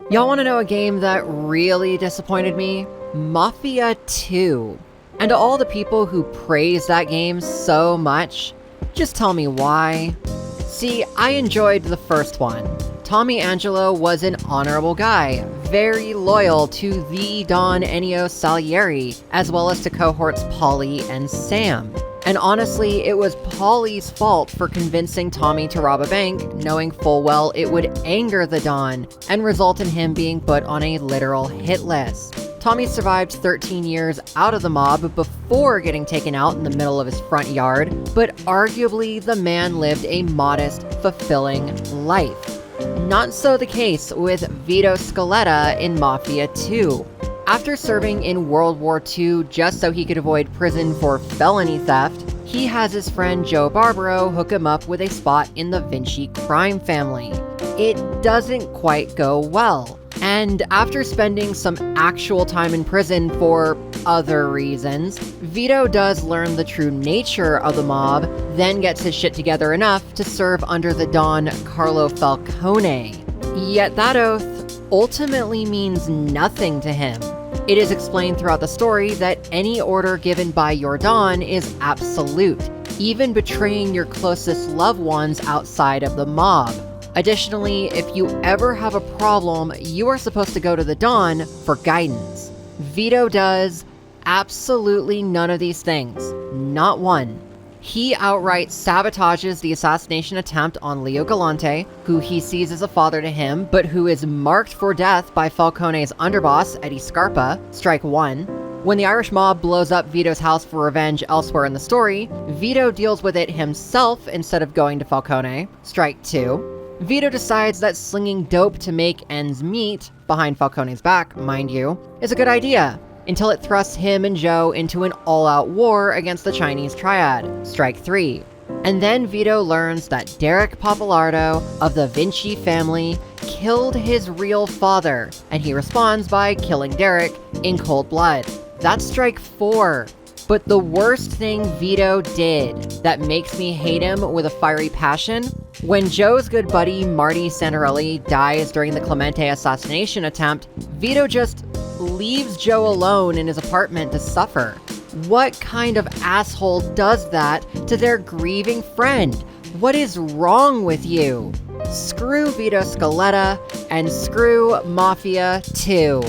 Y'all want to know a game that really disappointed me? Mafia II. And to all the people who praise that game so much, just tell me why. See, I enjoyed the first one. Tommy Angelo was an honorable guy, very loyal to the Don Ennio Salieri, as well as to cohorts Paulie and Sam. And honestly, it was Paulie's fault for convincing Tommy to rob a bank, knowing full well it would anger the Don and result in him being put on a literal hit list. Tommy survived 13 years out of the mob before getting taken out in the middle of his front yard, but arguably the man lived a modest, fulfilling life. Not so the case with Vito Scaletta in Mafia II. After serving in World War II just so he could avoid prison for felony theft, he has his friend Joe Barbaro hook him up with a spot in the Vinci crime family. It doesn't quite go well, and after spending some actual time in prison for other reasons, Vito does learn the true nature of the mob, then gets his shit together enough to serve under the Don Carlo Falcone. Yet that oath ultimately means nothing to him. It is explained throughout the story that any order given by your Don is absolute, even betraying your closest loved ones outside of the mob. Additionally, if you ever have a problem, you are supposed to go to the Don for guidance. Vito does absolutely none of these things. Not one. He outright sabotages the assassination attempt on Leo Galante, who he sees as a father to him, but who is marked for death by Falcone's underboss, Eddie Scarpa, strike one. When the Irish mob blows up Vito's house for revenge elsewhere in the story, Vito deals with it himself instead of going to Falcone, strike two. Vito decides that slinging dope to make ends meet, behind Falcone's back, mind you, is a good idea, until it thrusts him and Joe into an all-out war against the Chinese triad, strike three. And then Vito learns that Derek Pappalardo of the Vinci family killed his real father, and he responds by killing Derek in cold blood. That's strike four. But the worst thing Vito did that makes me hate him with a fiery passion, when Joe's good buddy Marty Santarelli dies during the Clemente assassination attempt, Vito just leaves Joe alone in his apartment to suffer. What kind of asshole does that to their grieving friend? What is wrong with you? Screw Vito Scaletta and screw Mafia II.